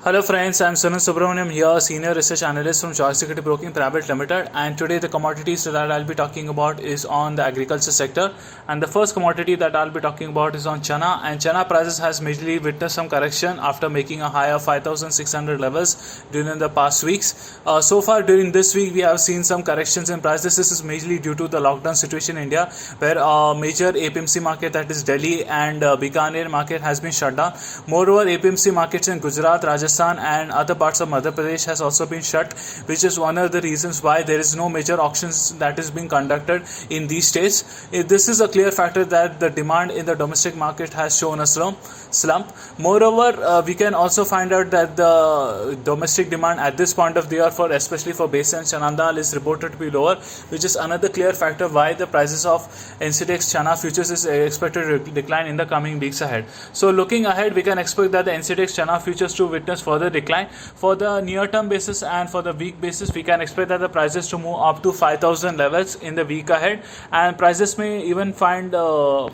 Hello friends, I am Sunandh Subhramaniam here, Senior Research Analyst from Choice Equity Broking Private Limited, and today the commodities that I'll be talking about is on the agriculture sector. And the first commodity that I'll be talking about is on chana, and chana prices has majorly witnessed some correction after making a high of 5,600 levels during the past weeks. So far during this week we have seen some corrections in prices. This is majorly due to the lockdown situation in India, where major APMC market, that is Delhi and Bikaner market, has been shut down. Moreover, APMC markets in Gujarat, Rajasthan and other parts of Madhya Pradesh has also been shut, which is one of the reasons why there is no major auctions that is being conducted in these states. This is a clear factor that the demand in the domestic market has shown a slump. Moreover, we can also find out that the domestic demand at this point of the year, for especially for base and chana dal, is reported to be lower, which is another clear factor why the prices of NCDEX Chana futures is expected to decline in the coming weeks ahead. So looking ahead, we can expect that the NCDEX Chana futures to witness further decline. For the near term basis and for the week basis, we can expect that the prices to move up to 5,000 levels in the week ahead, and prices may even find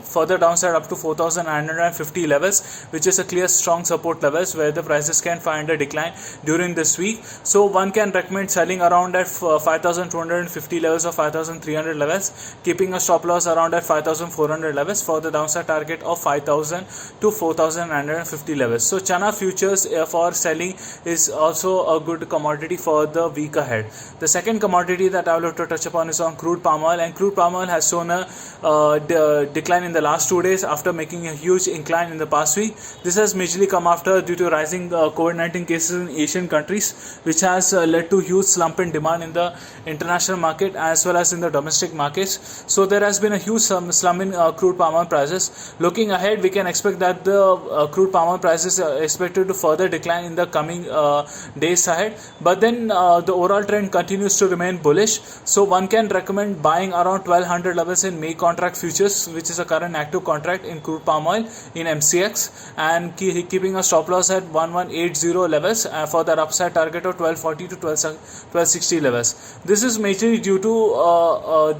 further downside up to 4,950 levels, which is a clear strong support levels where the prices can find a decline during this week. So one can recommend selling around at 5,250 levels or 5,300 levels, keeping a stop loss around at 5,400 levels for the downside target of 5,000 to 4,950 levels. So chana futures for selling is also a good commodity for the week ahead. The second commodity that I would like to touch upon is on crude palm oil, and crude palm oil has shown a decline in the last 2 days after making a huge incline in the past week. This has majorly come after due to rising COVID-19 cases in Asian countries, which has led to huge slump in demand in the international market as well as in the domestic markets. So there has been a huge slump in crude palm oil prices. Looking ahead, we can expect that the crude palm oil prices are expected to further decline in the coming days ahead, but then the overall trend continues to remain bullish. So one can recommend buying around 1200 levels in May contract futures, which is a current active contract in crude palm oil in MCX, and keeping a stop loss at 1180 levels for the upside target of 1240 to 1260 levels. This is majorly due to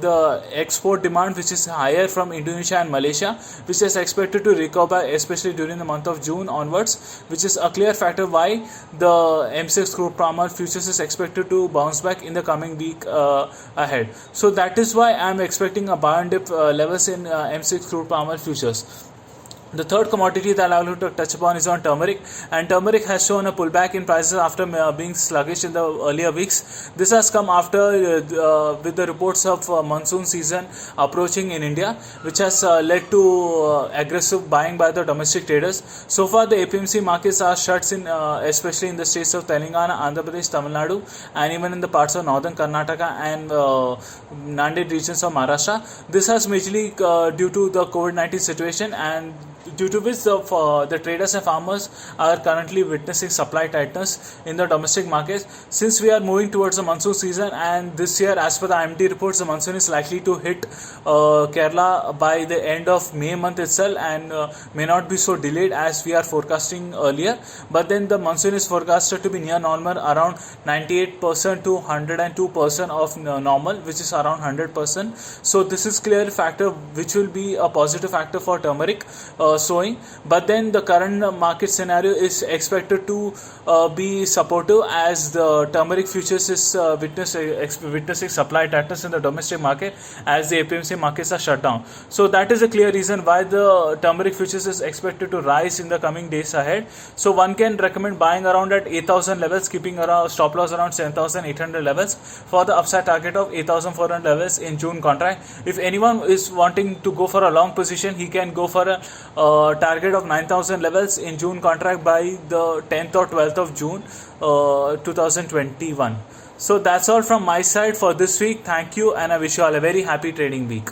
the export demand, which is higher from Indonesia and Malaysia, which is expected to recover especially during the month of June onwards, which is a clear factor why the MCX crude palm oil futures is expected to bounce back in the coming week ahead. So that is why I am expecting a buy and dip levels in MCX crude palm oil futures. The third commodity that I will touch upon is on turmeric, and turmeric has shown a pullback in prices after being sluggish in the earlier weeks. This has come after with the reports of monsoon season approaching in India, which has led to aggressive buying by the domestic traders. So far the APMC markets are shut in especially in the states of Telangana, Andhra Pradesh, Tamil Nadu, and even in the parts of northern Karnataka and Nanded regions of Maharashtra. This has majorly due to the COVID-19 situation, and due to which the traders and farmers are currently witnessing supply tightness in the domestic market. Since we are moving towards the monsoon season, and this year as per the IMD reports, the monsoon is likely to hit Kerala by the end of May month itself, and may not be so delayed as we are forecasting earlier, but then the monsoon is forecasted to be near normal, around 98% to 102% of normal, which is around 100%. So this is clear factor which will be a positive factor for turmeric sowing, but then the current market scenario is expected to be supportive as the turmeric futures is witnessing supply tightness in the domestic market as the APMC markets are shut down. So that is a clear reason why the turmeric futures is expected to rise in the coming days ahead. So one can recommend buying around at 8,000 levels, keeping around stop loss around 7,800 levels for the upside target of 8,400 levels in June contract. If anyone is wanting to go for a long position, he can go for a target of 9,000 levels in June contract by the 10th or 12th of June 2021. So that's all from my side for this week. Thank you, and I wish you all a very happy trading week.